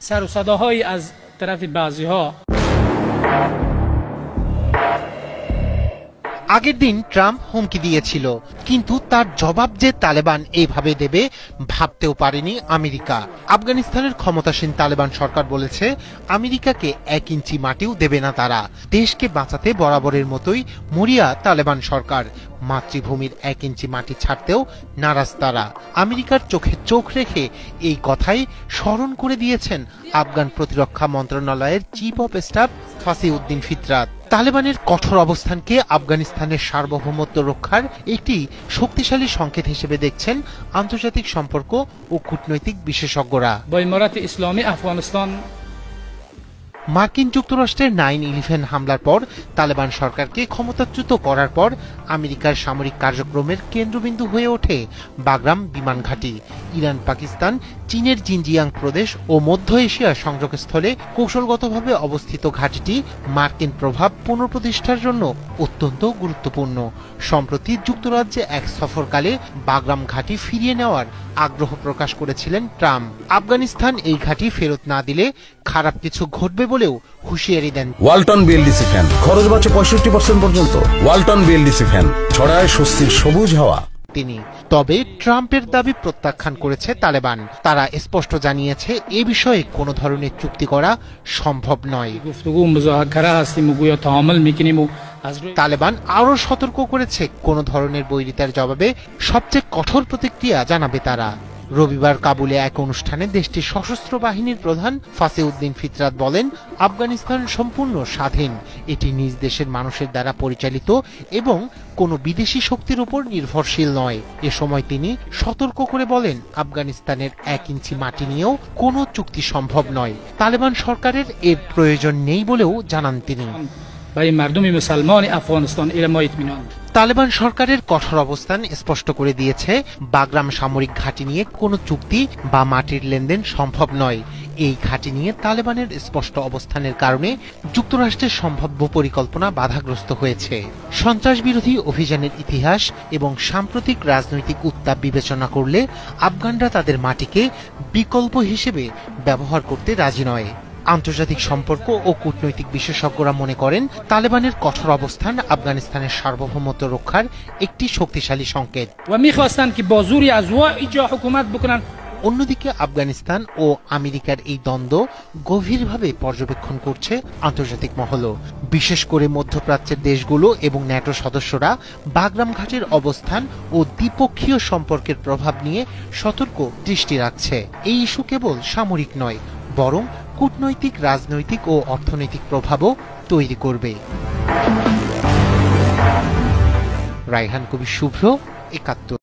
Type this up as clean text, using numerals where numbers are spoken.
سر و صداهایی از طرف بعضی‌ها আগের দিন ট্রাম্প হুমকি দিয়েছিল, কিন্তু তার জবাব যে তালেবান এইভাবে দেবে ভাবতেও পারেনি আমেরিকা। আফগানিস্তানের ক্ষমতাসীন তালেবান সরকার বলেছে আমেরিকাকে 1 ইঞ্চি মাটিও দেবে না তারা। দেশকে বাঁচাতে বরাবরের মতোই মরিয়া তালেবান সরকার, মাতৃভূমির 1 ইঞ্চি মাটি ছাড়তেও নারাজ তারা। আমেরিকার চোখে চোখ রেখে এই কথাই স্মরণ করে দিয়েছেন আফগান প্রতিরক্ষা মন্ত্রণালয়ের চিফ অব স্টাফ ফাসিউদ্দিন ফিতরাত। তালেবানের কঠোর অবস্থানকে আফগানিস্তানের সার্বভৌমত্ব রক্ষার একটি শক্তিশালী সংকেত হিসেবে দেখছেন আন্তর্জাতিক সম্পর্ক ও কূটনৈতিক বিশেষজ্ঞরা। با امارت اسلامی افغانستان মার্কিন যুক্তরাষ্ট্রের 9/11 হামলার পর তালেবান সরকারকে ক্ষমতাচ্যুত করার পর আমেরিকার সামরিক কার্যক্রমের কেন্দ্রবিন্দু হয়ে ওঠে বাগরাম বিমান ঘাঁটি। ইরান, পাকিস্তান, চীনের জিনজিয়াং প্রদেশ ও মধ্য এশিয়ার সংযোগস্থলে কৌশলগতভাবে অবস্থিত ঘাঁটিটি মার্কিন প্রভাব পুনঃপ্রতিষ্ঠার জন্য অত্যন্ত গুরুত্বপূর্ণ। সম্প্রতি যুক্তরাজ্যে এক সফরকালে বাগরাম ঘাঁটি ফিরিয়ে নেওয়ার আগ্রহ প্রকাশ করেছিলেন ট্রাম্প। আফগানিস্তান এই ঘাঁটি ফেরত না দিলে খারাপ কিছু ঘটবে বলেও হুঁশিয়ারি দেন। ওয়ালটন বিএলডিসি ফ্যান, খরচ বাঁচে 65% পর্যন্ত। ওয়ালটন বিএলডিসি ফ্যান ছড়ায় স্বস্তির সবুজ হাওয়া। তিনি তবে ট্রাম্পের দাবি প্রত্যাখ্যান করেছে তালেবান। তারা স্পষ্ট জানিয়েছে এ বিষয়ে কোনো ধরনের চুক্তি করা সম্ভব নয়। گفتگو مذاکره هستیم و گویا تعامل میکنیم و از روی তালেবান আরও সতর্ক করেছে কোনো ধরনের বৈরিতার জবাবে সবচেয়ে কঠোর প্রতিক্রিয়া জানাবে তারা। রবিবার কাবুলে এক অনুষ্ঠানে দেশটির সশস্ত্র বাহিনীর প্রধান ফাসিউদ্দিন ফিতরাত বলেন, আফগানিস্তান সম্পূর্ণ স্বাধীন, এটি নিজ দেশের মানুষের দ্বারা পরিচালিত এবং কোনো বিদেশি শক্তির উপর নির্ভরশীল নয়। এ সময় তিনি সতর্ক করে বলেন, আফগানিস্তানের 1 ইঞ্চি মাটি নিয়েও কোনো চুক্তি সম্ভব নয়। তালেবান সরকারের এর প্রয়োজন নেই বলেও জানান তিনি। برای مردم مسلمان افغانستان إلى ما اطمینان তালেবান সরকারের কঠোর অবস্থান স্পষ্ট করে দিয়েছে বাগরাম সামরিক ঘাঁটি নিয়ে কোনো চুক্তি বা মাটির লেনদেন সম্ভব নয়। এই ঘাঁটি নিয়ে তালেবানের স্পষ্ট অবস্থানের কারণে যুক্তরাষ্ট্রের সম্ভাব্য পরিকল্পনা বাধাগ্রস্ত হয়েছে। সন্ত্রাস বিরোধী অভিযানের ইতিহাস এবং সাম্প্রতিক রাজনৈতিক উত্তাপ বিবেচনা করলে আফগানরা তাদের মাটিকে বিকল্প হিসেবে ব্যবহার করতে রাজি নয়। আন্তর্জাতিক সম্পর্ক ও কূটনৈতিক বিশেষজ্ঞরা মনে করেন তালেবানের কঠোর অবস্থান আফগানিস্তানের সার্বভৌমত্ব রক্ষার একটি শক্তিশালী সংকেত। و میخواستند که با زوری از وا اینجا حکومت بکنن। অন্যদিকে আফগানিস্তান ও আমেরিকার এই দ্বন্দ্ব গভীরভাবে পর্যবেক্ষণ করছে আন্তর্জাতিক মহলও। বিশেষ করে মধ্যপ্রাচ্যের দেশগুলো এবং ন্যাটো সদস্যরা বাগরাম ঘাটের অবস্থান ও দ্বিপক্ষীয় সম্পর্কের প্রভাব নিয়ে সতর্ক দৃষ্টি রাখছে। এই ইস্যু কেবল সামরিক নয়, বরং কূটনৈতিক, রাজনৈতিক ও অর্থনৈতিক প্রভাবও তৈরি করবে। রায়হান কবির শুভ্র, ৭১।